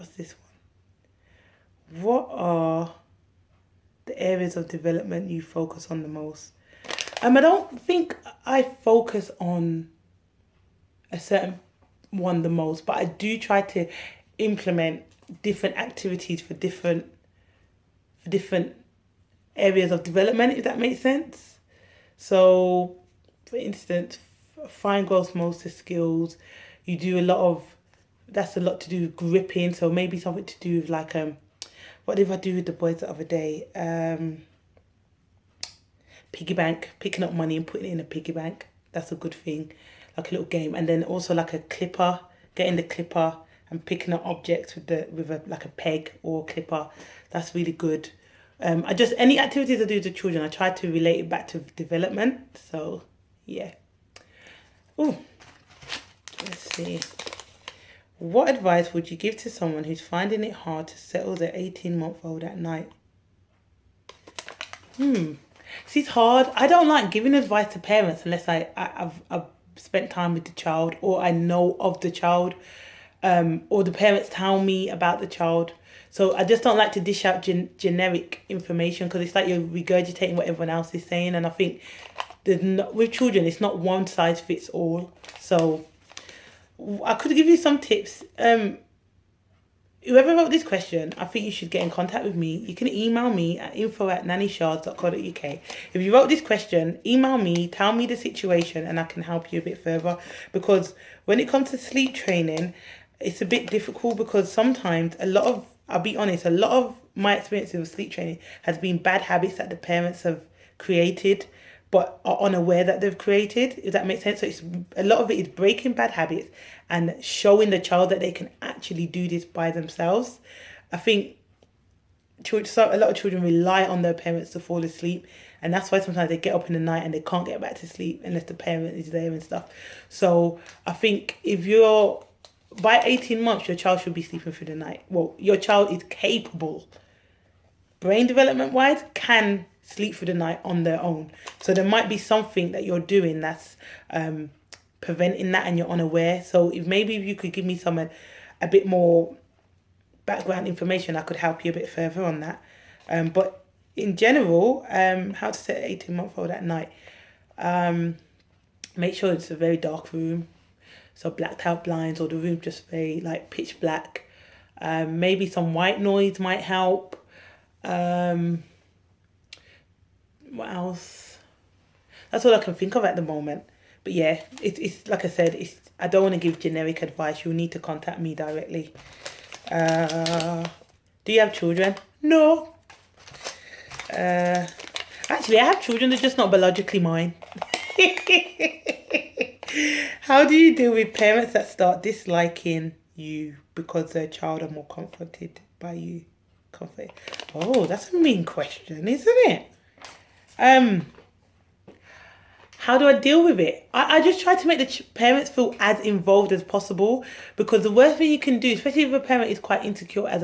What's this one? What are the areas of development you focus on the most? I don't think I focus on a certain one the most, but I do try to implement different activities for different areas of development, if that makes sense. So, for instance, fine growth motor skills. You do a lot of that's a lot to do with gripping. So maybe something to do with like what did I do with the boys the other day? Piggy bank, picking up money and putting it in a piggy bank. That's a good thing, like a little game. And then also like a clipper, getting the clipper and picking up objects with a like a peg or a clipper. That's really good. I just any activities I do with the children, I try to relate it back to development. So yeah. Oh, let's see. What advice would you give to someone who's finding it hard to settle their 18-month-old at night? See, it's hard. I don't like giving advice to parents unless I've spent time with the child or I know of the child, or the parents tell me about the child. So I just don't like to dish out generic information because it's like you're regurgitating what everyone else is saying. And I think with children, it's not one size fits all. So I could give you some tips. Whoever wrote this question, I think you should get in contact with me. You can email me at info@nannysharz.co.uk. If you wrote this question, email me, tell me the situation, and I can help you a bit further. Because when it comes to sleep training, it's a bit difficult because sometimes I'll be honest, a lot of my experience with sleep training has been bad habits that the parents have created but are unaware that they've created, if that makes sense. So it's a lot of it is breaking bad habits and showing the child that they can actually do this by themselves. I think a lot of children rely on their parents to fall asleep, and that's why sometimes they get up in the night and they can't get back to sleep unless the parent is there and stuff. So I think if you're by 18 months, your child should be sleeping through the night. Well, your child is capable, brain development wise, can sleep through the night on their own. So there might be something that you're doing that's preventing that and you're unaware. So if you could give me a bit more background information, I could help you a bit further on that. But in general, how to set an 18-month-old at night. Make sure it's a very dark room. So blacked out blinds or the room just very like pitch black. Maybe some white noise might help. What else? That's all I can think of at the moment. But yeah, it's like I said, I don't want to give generic advice. You'll need to contact me directly. Do you have children? No. Actually, I have children. They're just not biologically mine. How do you deal with parents that start disliking you because their child are more comforted by you? Oh, that's a mean question, isn't it? How do I deal with it? I just try to make the parents feel as involved as possible, because the worst thing you can do, especially if a parent is quite insecure as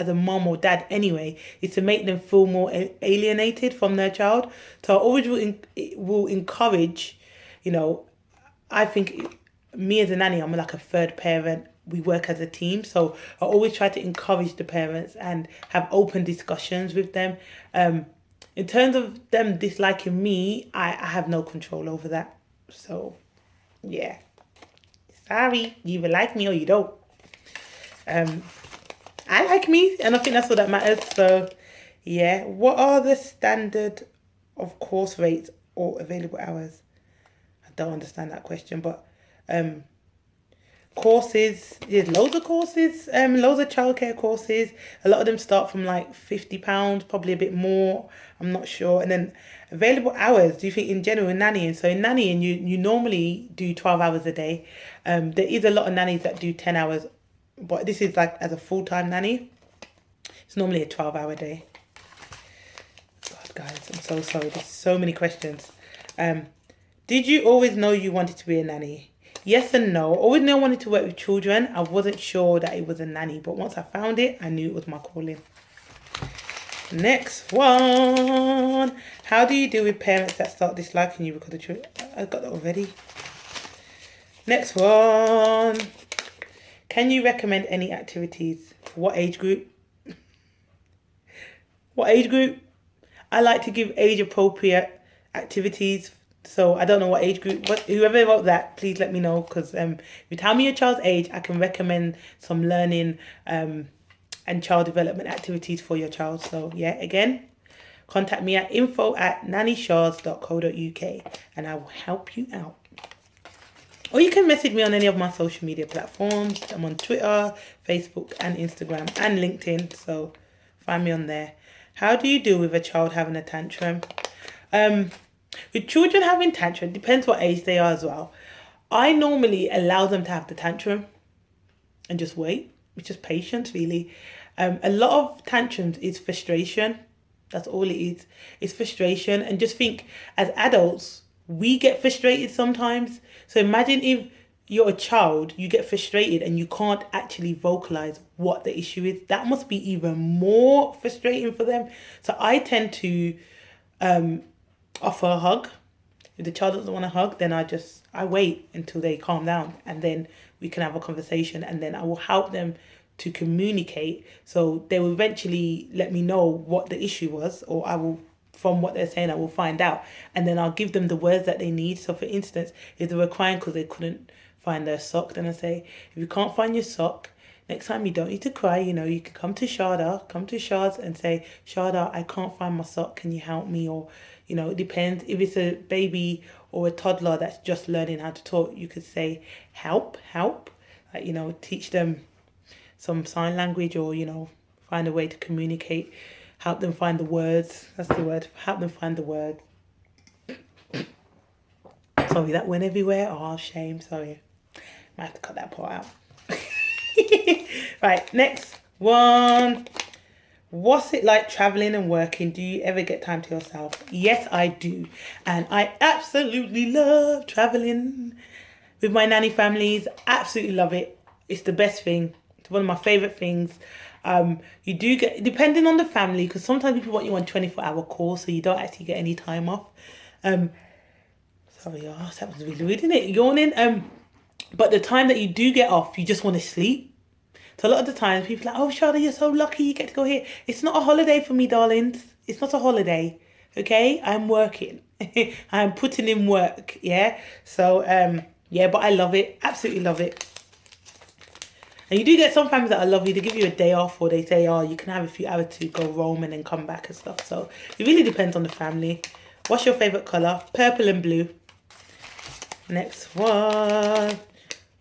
a mom or dad anyway, is to make them feel more alienated from their child. So I always will encourage, I think me as a nanny, I'm like a third parent. We work as a team. So I always try to encourage the parents and have open discussions with them. In terms of them disliking me, I have no control over that. So, yeah. Sorry, you either like me or you don't. I like me, and I think that's all that matters. So, yeah. What are the standard of course rates or available hours? I don't understand that question, but courses, there's loads of courses, loads of childcare courses. A lot of them start from like £50, probably a bit more, I'm not sure. And then available hours, do you think in general in nannying? So in nannying, you normally do 12 hours a day. There is a lot of nannies that do 10 hours, but this is like as a full-time nanny. It's normally a 12-hour day. God, guys, I'm so sorry. There's so many questions. Did you always know you wanted to be a nanny? Yes and no. Always knew I wanted to work with children. I wasn't sure that it was a nanny, but once I found it, I knew it was my calling. Next one. How do you deal with parents that start disliking you because of children? I got that already. Next one. Can you recommend any activities? What age group? What age group? I like to give age appropriate activities. So I don't know what age group, but whoever wrote that, please let me know. Because if you tell me your child's age, I can recommend some learning and child development activities for your child. So yeah, again, contact me at info@nannysharz.co.uk and I will help you out. Or you can message me on any of my social media platforms. I'm on Twitter, Facebook and Instagram and LinkedIn. So find me on there. How do you deal with a child having a tantrum? With children having tantrum, depends what age they are as well. I normally allow them to have the tantrum and just wait. It's just patience, really. A lot of tantrums is frustration. That's all it is. It's frustration. And just think, as adults, we get frustrated sometimes. So imagine if you're a child, you get frustrated and you can't actually vocalize what the issue is. That must be even more frustrating for them. So I tend to offer a hug. If the child doesn't want a hug, then I wait until they calm down and then we can have a conversation and then I will help them to communicate. So they will eventually let me know what the issue was, or I will, from what they're saying, I will find out. And then I'll give them the words that they need. So for instance, if they were crying because they couldn't find their sock, then I say, if you can't find your sock, next time you don't need to cry, you can come to Shada, come to Sharz and say, Shada, I can't find my sock, can you help me? Or, it depends. If it's a baby or a toddler that's just learning how to talk, you could say, help. Like, teach them some sign language or, find a way to communicate, help them find the words. That's the word, help them find the word. Sorry, that went everywhere. Oh, shame, sorry. Might have to cut that part out. Right, next one. What's it like traveling and working? Do you ever get time to yourself? Yes, I do. And I absolutely love traveling with my nanny families. Absolutely love it. It's the best thing. It's one of my favorite things. You do get, depending on the family, because sometimes people want you on 24-hour calls, so you don't actually get any time off. Sorry, that was really weird, isn't it? Yawning. But the time that you do get off, you just want to sleep. So a lot of the times people are like, oh, Shada, you're so lucky you get to go here. It's not a holiday for me, darlings. It's not a holiday, okay? I'm working. I'm putting in work, yeah? So, yeah, but I love it. Absolutely love it. And you do get some families that are lovely. They give you a day off or they say, oh, you can have a few hours to go roam and then come back and stuff. So it really depends on the family. What's your favourite colour? Purple and blue. Next one.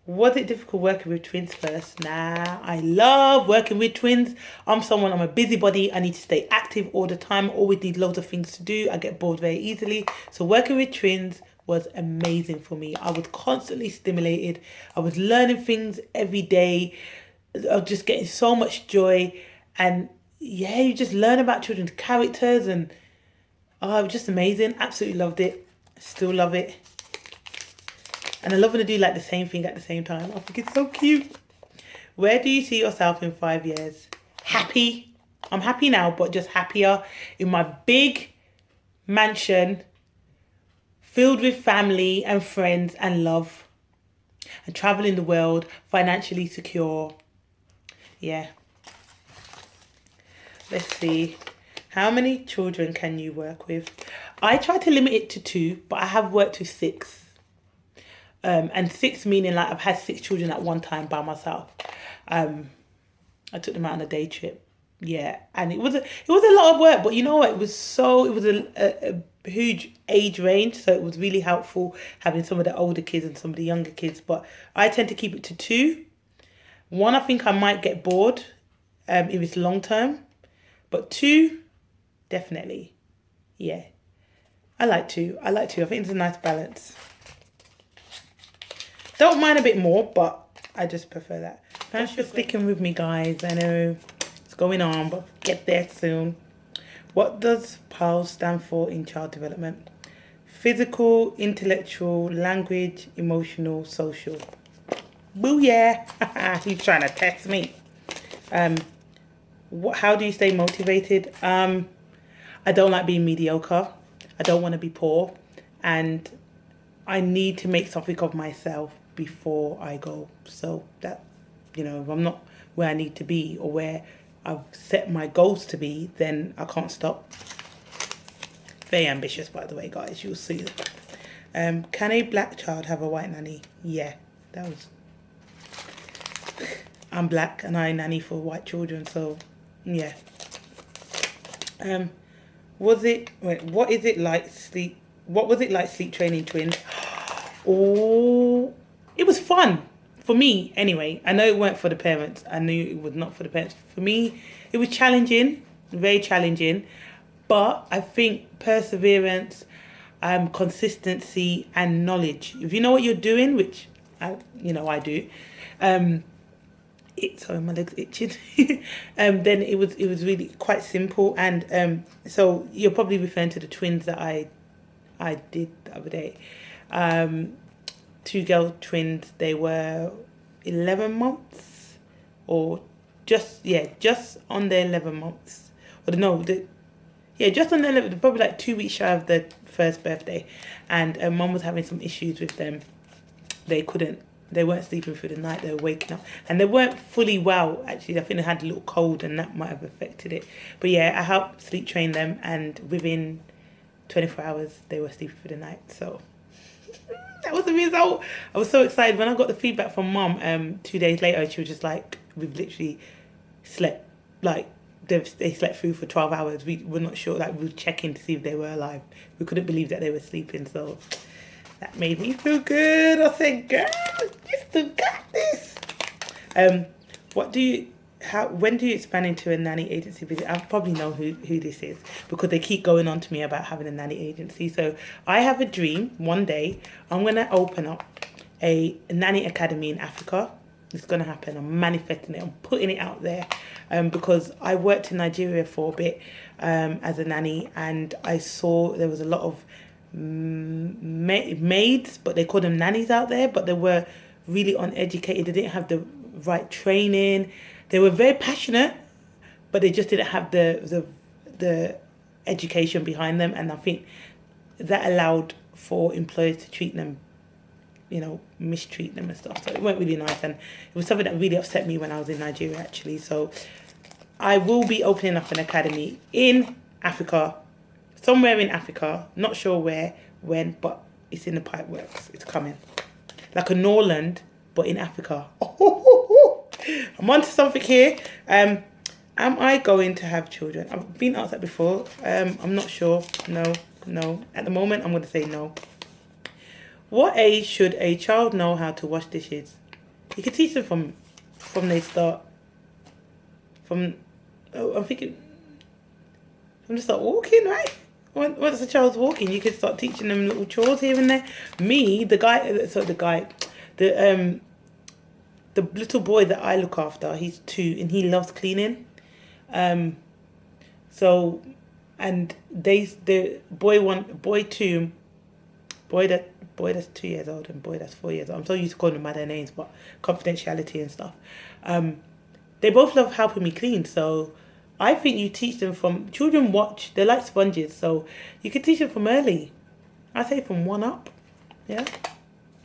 Was it difficult working with twins first? Nah, I love working with twins. I'm a busybody. I need to stay active all the time. Always need loads of things to do. I get bored very easily. So working with twins was amazing for me. I was constantly stimulated. I was learning things every day. I was just getting so much joy. And yeah, you just learn about children's characters and it was just amazing. Absolutely loved it. Still love it. And I love when they do like the same thing at the same time. I think it's so cute. Where do you see yourself in 5 years? Happy. I'm happy now, but just happier in my big mansion filled with family and friends and love. And traveling the world, financially secure. Yeah. Let's see. How many children can you work with? I try to limit it to 2, but I have worked with 6. And 6 meaning like I've had 6 children at one time by myself. I took them out on a day trip. Yeah, and it was a lot of work, but you know what? It was a huge age range, so it was really helpful having some of the older kids and some of the younger kids. But I tend to keep it to 2. 1, I think I might get bored if it's long term, but 2, definitely. Yeah, I like 2. I think it's a nice balance. Don't mind a bit more, but I just prefer that. Thanks for sticking with me, guys. I know it's going on, but get there soon. What does PALS stand for in child development? Physical, intellectual, language, emotional, social. Booyah! He's trying to test me. How do you stay motivated? I don't like being mediocre. I don't want to be poor. And I need to make something of myself before I go. So if I'm not where I need to be or where I've set my goals to be, then I can't stop. Very ambitious, by the way, guys. You'll see. Can a black child have a white nanny? Yeah, that was. I'm black and I nanny for white children, so yeah. What was it like sleep training twins? Oh, it was fun. For me, anyway. I know it weren't for the parents. I knew it was not for the parents. For me, it was challenging, very challenging. But I think perseverance, consistency and knowledge. If you know what you're doing, which I do, sorry, my leg's itching. Then it was really quite simple. And so you're probably referring to the twins that I did the other day. 2 girl twins. They were 11 months, or just on their 11 months. Or no, just on their 11, probably like 2 weeks shy of their first birthday. And mum was having some issues with them. They weren't sleeping through the night. They were waking up, and they weren't fully well. Actually, I think they had a little cold, and that might have affected it. But yeah, I helped sleep train them, and within 24 hours, they were sleeping through the night. So that was the result. I was so excited when I got the feedback from mum. 2 days later, she was just like, "We've literally slept like they slept through for 12 hours. We were not sure. Like, we were checking to see if they were alive. We couldn't believe that they were sleeping." So that made me feel good. I said, "Girl, you still got this." When do you expand into a nanny agency visit? I probably know who this is, because they keep going on to me about having a nanny agency. So I have a dream. One day I'm going to open up a nanny academy in Africa. It's going to happen. I'm manifesting it. I'm putting it out there, because I worked in Nigeria for a bit as a nanny, and I saw there was a lot of maids, but they called them nannies out there, but they were really uneducated. They didn't have the right training. They were very passionate, but they just didn't have the education behind them. And I think that allowed for employers to treat them, mistreat them and stuff. So it weren't really nice, and it was something that really upset me when I was in Nigeria, actually. So I will be opening up an academy in Africa, somewhere in Africa. Not sure where, when, but it's in the pipe works. It's coming. Like a Norland, but in Africa. I'm onto something here. Am I going to have children? I've been asked that before. I'm not sure. No. At the moment, I'm going to say no. What age should a child know how to wash dishes? You can teach them from they start. I'm thinking, from they start walking, right? Once the child's walking, you can start teaching them little chores here and there. The little boy that I look after, he's 2 and he loves cleaning. The boy that's 2 years old and boy that's 4 years old. I'm so used to calling them by their names, but confidentiality and stuff. They both love helping me clean, so I think you teach them from children. They're like sponges, so you can teach them from early. I say from 1 up, yeah.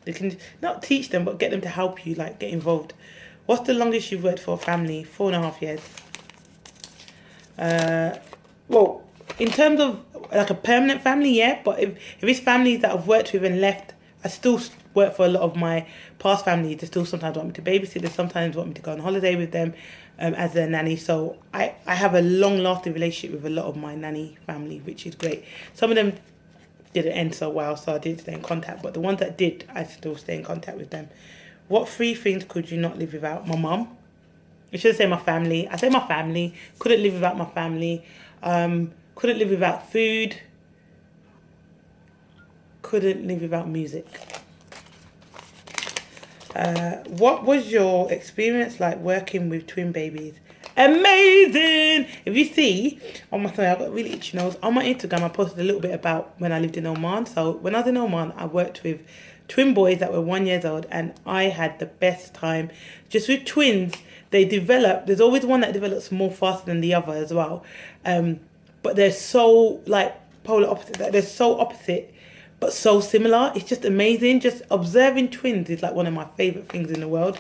You can not teach them, but get them to help you, like get involved. What's the longest you've worked for a family? 4.5 years. Well, in terms of like a permanent family, yeah. But if it's families that I've worked with and left, I still work for a lot of my past families. They still sometimes want me to babysit. They sometimes want me to go on holiday with them as their nanny. So I have a long-lasting relationship with a lot of my nanny family, which is great. Some of them didn't end so well, so I didn't stay in contact. But the ones that did, I still stay in contact with them. What 3 things could you not live without? My mum. I should say my family. I say my family. Couldn't live without my family. Couldn't live without food. Couldn't live without music. What was your experience like working with twin babies? Amazing! If you see on my, sorry, I've got really itchy nose. On my Instagram, I posted a little bit about when I lived in Oman. So when I was in Oman, I worked with twin boys that were 1 year old, and I had the best time. Just with twins, they develop. There's always one that develops more faster than the other as well. But they're so like polar opposite. They're so opposite, but so similar. It's just amazing. Just observing twins is like one of my favorite things in the world.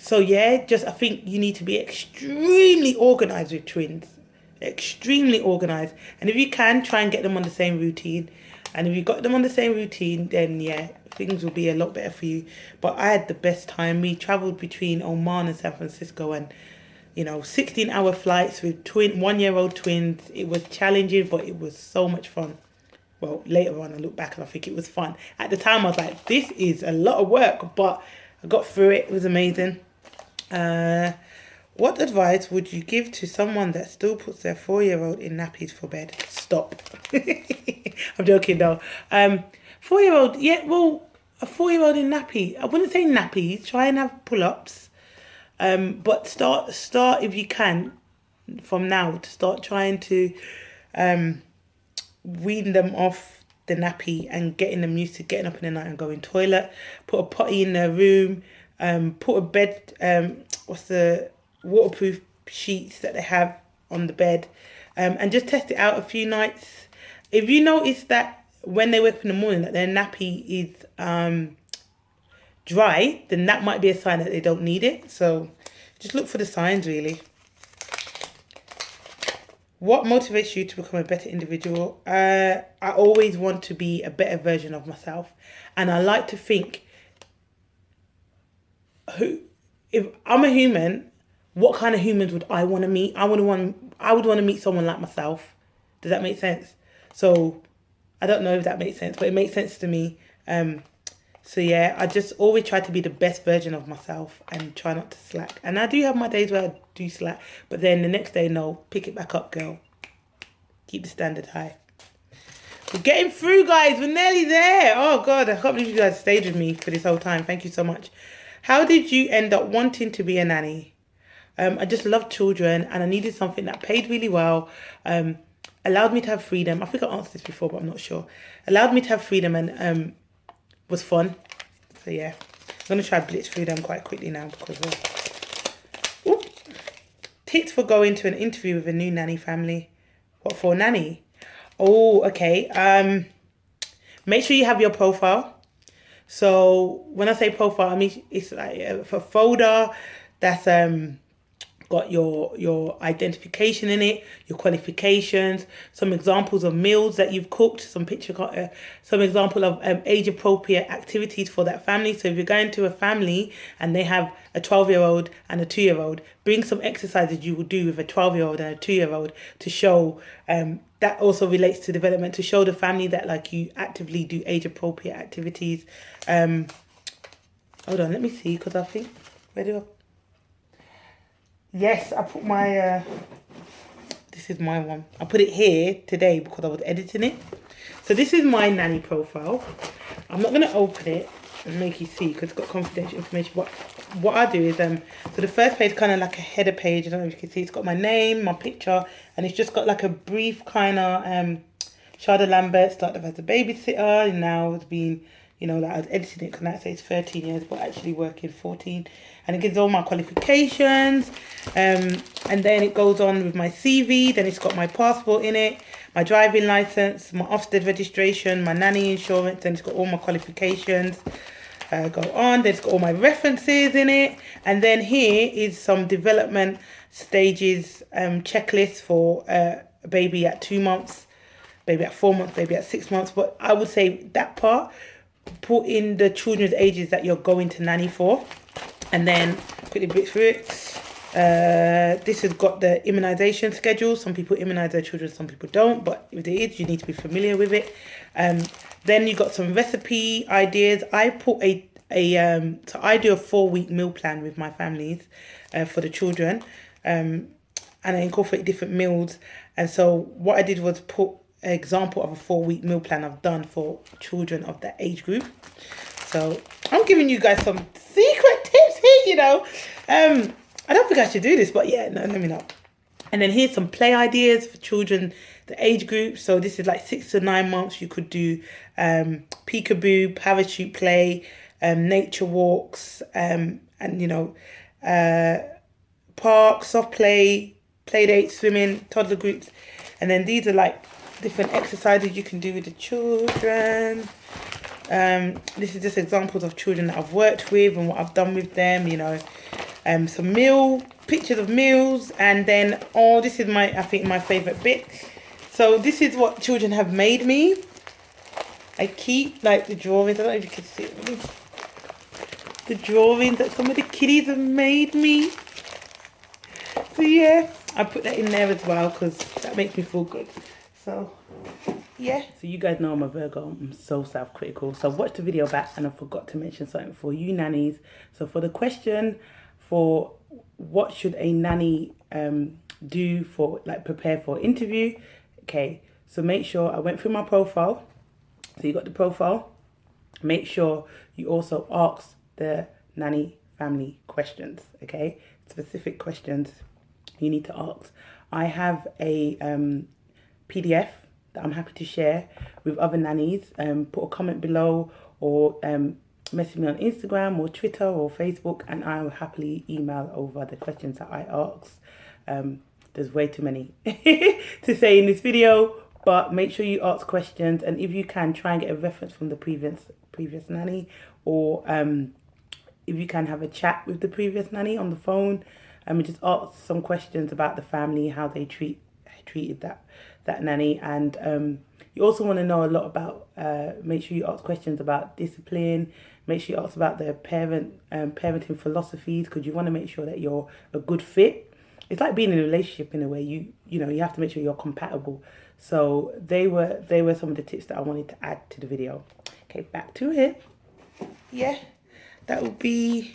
So yeah, just I think you need to be extremely organized with twins, extremely organized. And if you can, try and get them on the same routine. And if you got them on the same routine, then yeah, things will be a lot better for you. But I had the best time. We traveled between Oman and San Francisco, and 16-hour flights with 1-year-old twins. It was challenging, but it was so much fun. Well, later on, I look back and I think it was fun. At the time, I was like, this is a lot of work, but I got through it. It was amazing. What advice would you give to someone that still puts their 4-year-old in nappies for bed? Stop. I'm joking though. 4-year-old, yeah, well, a 4-year-old in nappy. I wouldn't say nappies. Try and have pull-ups. But start if you can from now to start trying to wean them off the nappy and getting them used to getting up in the night and going toilet. Put a potty in their room. Put a bed. What's the waterproof sheets that they have on the bed, and just test it out a few nights. If you notice that when they wake up in the morning that their nappy is dry, then that might be a sign that they don't need it. So just look for the signs, really. What motivates you to become a better individual? I always want to be a better version of myself, and I like to think, if I'm a human, what kind of humans would I want to meet? I would want to meet someone like myself. Does that make sense? So I don't know if that makes sense, but it makes sense to me. So yeah, I just always try to be the best version of myself and try not to slack. And I do have my days where I do slack, but then the next day, no, pick it back up, girl. Keep the standard high. We're getting through, guys. We're nearly there. Oh God, I can't believe you guys stayed with me for this whole time. Thank you so much. How did you end up wanting to be a nanny? I just loved children and I needed something that paid really well, allowed me to have freedom. I think I answered this before, but I'm not sure. Allowed me to have freedom and was fun. So yeah, I'm going to try to blitz through them quite quickly now because tips for going to an interview with a new nanny family. What for, nanny? Oh, okay. Make sure you have your profile. So when I say profile, I mean it's like a folder that's got your identification in it, your qualifications, some examples of meals that you've cooked, some example of age appropriate activities for that family. So if you're going to a family and they have a 12-year-old and a 2-year-old, bring some exercises you would do with a 12-year-old and a 2-year-old to show that also relates to development, to show the family that like you actively do age appropriate activities. Hold on, let me see, because I think yes, I put my this is my one. I put it here today because I was editing it. So this is my nanny profile. I'm not going to open it and make you see because it's got confidential information. But what I do is so the first page is kind of like a header page. I don't know if you can see. It's got my name, my picture, and it's just got like a brief kind of Shada Lambert started as a babysitter, and now it's been, that I was editing it because now it says 13 years, but actually working 14. And it gives all my qualifications. And then it goes on with my CV. Then it's got my passport in it, my driving license, my Ofsted registration, my nanny insurance. Then it's got all my qualifications. Go on. Then it's got all my references in it. And then here is some development stages checklist for a baby at 2 months, baby at 4 months, baby at 6 months. But I would say that part, put in the children's ages that you're going to nanny for. And then quickly bit through it. This has got the immunization schedule. Some people immunize their children, some people don't. But if there is, you need to be familiar with it. Then you got some recipe ideas. I put so I do a 4-week meal plan with my families for the children. And I incorporate different meals. And so what I did was put an example of a 4-week meal plan I've done for children of that age group. So I'm giving you guys some secret tips here, I don't think I should do this, but yeah, no, let me know. And then here's some play ideas for children, the age group. So this is like 6 to 9 months. You could do peekaboo, parachute play, nature walks, and park, soft play, play dates, swimming, toddler groups. And then these are like different exercises you can do with the children. This is just examples of children that I've worked with and what I've done with them, some pictures of meals, and then this is I think my favorite bit. So this is what children have made me. I keep like the drawings. I don't know if you can see it. The drawings that some of the kiddies have made me. So yeah, I put that in there as well because that makes me feel good. So yeah. So you guys know I'm a Virgo. I'm so self-critical. So I watched the video back and I forgot to mention something for you nannies. So for the question for what should a nanny do for prepare for interview. Okay, so make sure I went through my profile. So you got the profile. Make sure you also ask the nanny family questions, okay? Specific questions you need to ask. I have a PDF that I'm happy to share with other nannies. Put a comment below or message me on Instagram or Twitter or Facebook, and I will happily email over the questions that I asked. There's way too many to say in this video, but make sure you ask questions, and if you can, try and get a reference from the previous nanny, or if you can have a chat with the previous nanny on the phone, and just ask some questions about the family, how they treated that nanny, and you also want to know a lot about. Make sure you ask questions about discipline. Make sure you ask about their parenting philosophies, because you want to make sure that you're a good fit. It's like being in a relationship in a way. You have to make sure you're compatible. So they were some of the tips that I wanted to add to the video. Okay, back to it. Yeah, that would be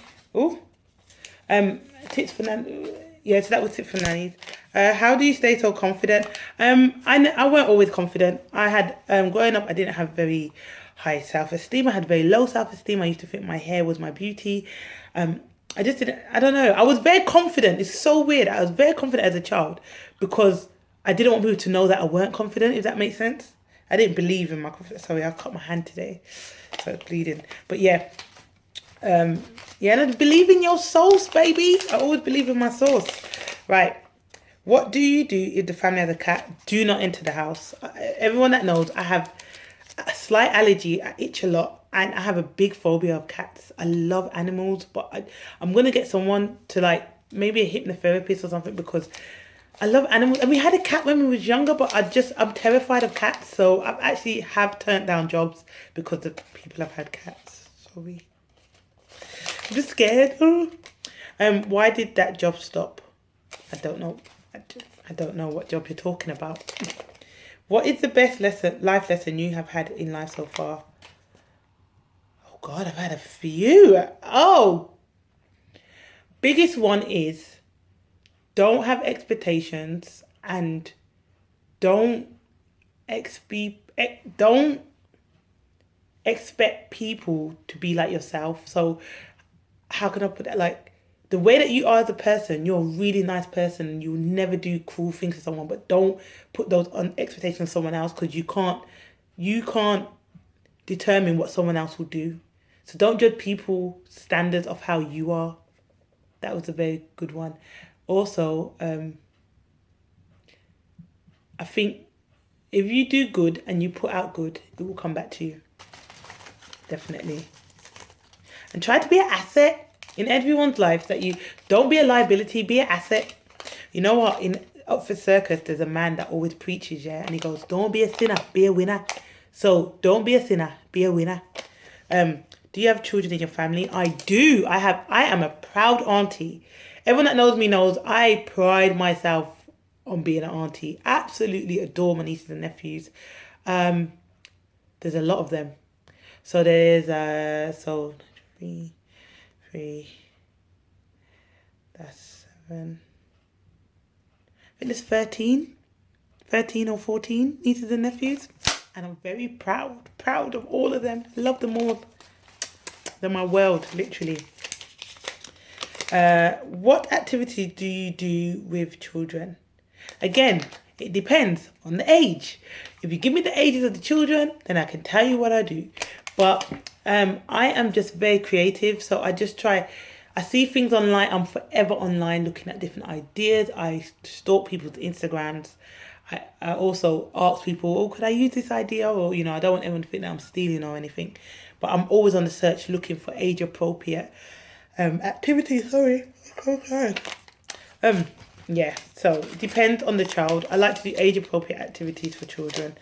tips for nannies. Yeah, so that was tips for nannies. How do you stay so confident? I weren't always confident. I had growing up, I didn't have very high self-esteem. I had very low self-esteem. I used to think my hair was my beauty. I just didn't, I don't know. I was very confident. It's so weird. I was very confident as a child because I didn't want people to know that I weren't confident, if that makes sense. I didn't believe in my confidence. Sorry, I cut my hand today, so it's bleeding. But yeah, and believe in your sauce, baby. I always believe in my sauce. Right. What do you do if the family has a cat? Do not enter the house. Everyone that knows, I have a slight allergy. I itch a lot. And I have a big phobia of cats. I love animals, but I'm going to get someone to maybe a hypnotherapist or something, because I love animals. And we had a cat when we was younger, but I'm terrified of cats. So I actually have turned down jobs because the people have had cats. Sorry. I'm just scared. Why did that job stop? I don't know. I don't know what job you're talking about. What is the best life lesson you have had in life so far? God, I've had a few. Biggest one is don't have expectations and don't expect people to be like yourself. So how can I put that? The way that you are as a person, you're a really nice person and you'll never do cruel things to someone, but don't put those on expectations on someone else, because you can't determine what someone else will do. So don't judge people's standards of how you are. That was a very good one. Also, I think if you do good and you put out good, it will come back to you. Definitely. And try to be an asset in everyone's life. That you don't be a liability, be an asset. You know what? In Oxford Circus, there's a man that always preaches, yeah, and he goes, "Don't be a sinner, be a winner." So don't be a sinner, be a winner. Do you have children in your family? I do. I am a proud auntie. Everyone that knows me knows I pride myself on being an auntie. Absolutely adore my nieces and nephews. There's a lot of them. So there's three, that's 7. I think there's 13 or 14 nieces and nephews. And I'm very proud of all of them. I love them all. They're my world, literally. What activity do you do with children? Again, it depends on the age. If you give me the ages of the children, then I can tell you what I do. But I am just very creative, so I just try. I see things online. I'm forever online looking at different ideas. I stalk people's Instagrams. I also ask people, could I use this idea? Or, I don't want anyone to think that I'm stealing or anything. But I'm always on the search looking for age-appropriate activities. Sorry. Okay. Yeah, so it depends on the child. I like to do age appropriate activities for children.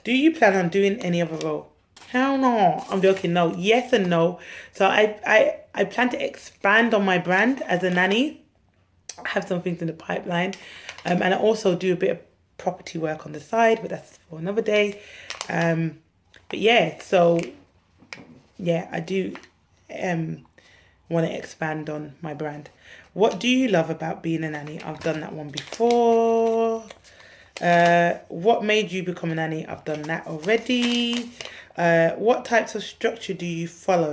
Do you plan on doing any other role? Hell no. I'm joking. No. Yes and no. So I plan to expand on my brand as a nanny. I have some things in the pipeline. And I also do a bit of property work on the side, but that's for another day. But yeah, so yeah, I do want to expand on my brand. What do you love about being a nanny? I've done that one before. What made you become a nanny? I've done that already. What types of structure do you follow?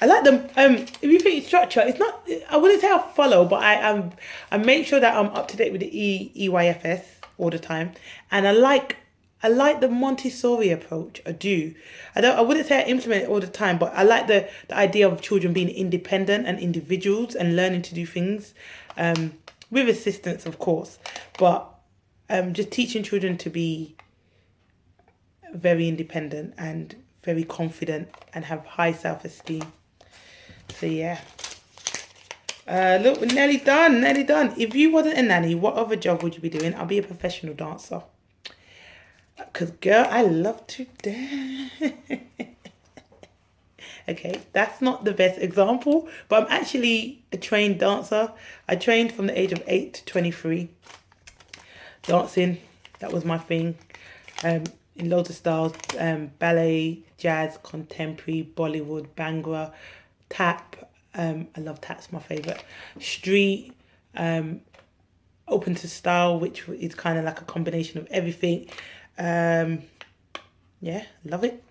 I like them. If you think structure, it's not. I wouldn't say I follow, but I make sure that I'm up to date with the EYFS all the time, and I like the Montessori approach. I do. I wouldn't say I implement it all the time, but I like the idea of children being independent and individuals and learning to do things, with assistance, of course, but just teaching children to be very independent and very confident and have high self-esteem. So yeah. Look, we're nearly done. If you wasn't a nanny, what other job would you be doing? I'll be a professional dancer. Because, girl, I love to dance. Okay, that's not the best example, but I'm actually a trained dancer. I trained from the age of 8 to 23. Dancing, that was my thing. In loads of styles, ballet, jazz, contemporary, Bollywood, Bhangra, tap. I love tap's my favourite. Street, open to style, which is kind of like a combination of everything. Yeah, love it.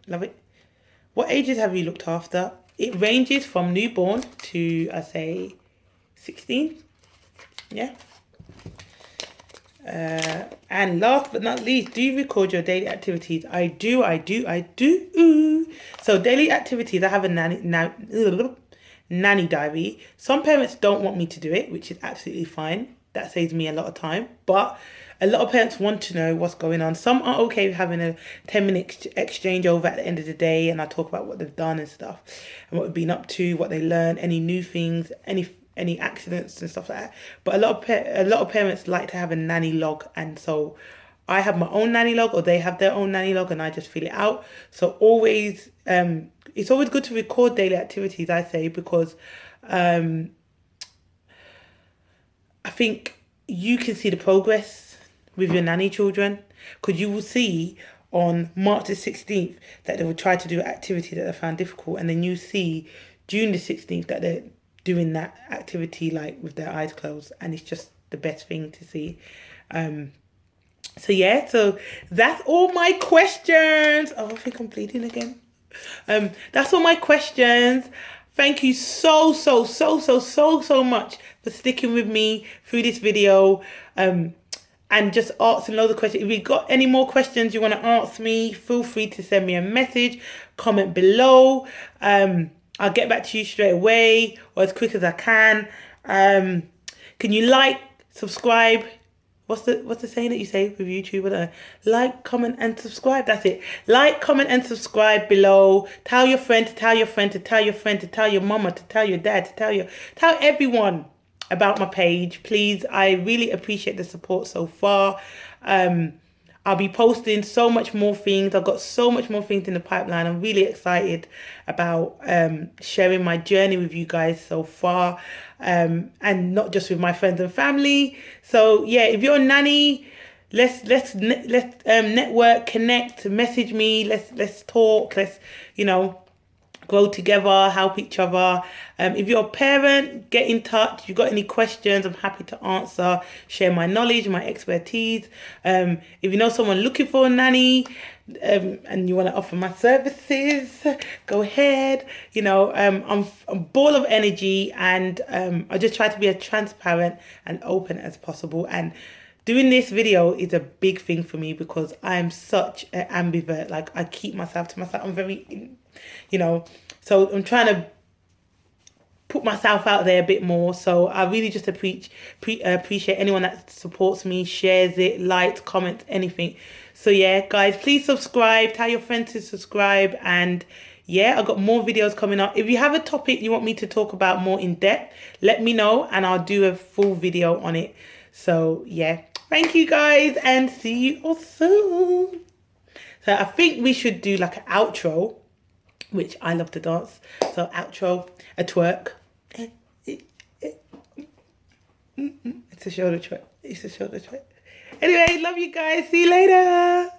What ages have you looked after? It ranges from newborn to, I say, 16. Yeah. And last but not least, do you record your daily activities? I do. So daily activities, I have a nanny diary. Some parents don't want me to do it, which is absolutely fine. That saves me a lot of time. But a lot of parents want to know what's going on. Some are okay with having a 10-minute exchange over at the end of the day, and I talk about what they've done and stuff, and what we've been up to, what they learned, any new things, any accidents and stuff like that. But a lot of parents like to have a nanny log, and so I have my own nanny log, or they have their own nanny log, and I just fill it out. So always, it's always good to record daily activities, I say, because I think you can see the progress with your nanny children, because you will see on March the 16th that they will try to do an activity that they found difficult, and then you see June the 16th that they're doing that activity like with their eyes closed, and it's just the best thing to see. So yeah, so that's all my questions. Oh, I think I'm bleeding again. That's all my questions. Thank you so much for sticking with me through this video, and just asking loads of questions. If you've got any more questions you want to ask me, feel free to send me a message, comment below. I'll get back to you straight away, or as quick as I can. Can you like, subscribe? What's the saying that you say with YouTube? Like, comment, and subscribe. That's it. Like, comment, and subscribe below. Tell your friend to tell your friend to tell your friend to tell your mama to tell your dad to tell everyone about my page, please. I really appreciate the support so far. I'll be posting so much more things. I've got so much more things in the pipeline. I'm really excited about sharing my journey with you guys so far, and not just with my friends and family. So yeah, if you're a nanny, let's network, connect, message me. Let's talk. Let's grow together, help each other. If you're a parent, get in touch. If you've got any questions, I'm happy to answer, share my knowledge, my expertise. If you know someone looking for a nanny, and you want to offer my services, go ahead. I'm a ball of energy, and I just try to be as transparent and open as possible. And doing this video is a big thing for me because I'm such an ambivert. Like, I keep myself to myself. I'm very, so I'm trying to put myself out there a bit more. So I really just appreciate anyone that supports me, shares it, likes, comments, anything. So yeah, guys, please subscribe. Tell your friends to subscribe. And yeah, I've got more videos coming up. If you have a topic you want me to talk about more in depth, let me know and I'll do a full video on it. So yeah, thank you guys and see you all soon. So I think we should do like an outro, which I love to dance. So outro, a twerk. It's a shoulder twerk. It's a shoulder twerk. Anyway, love you guys. See you later.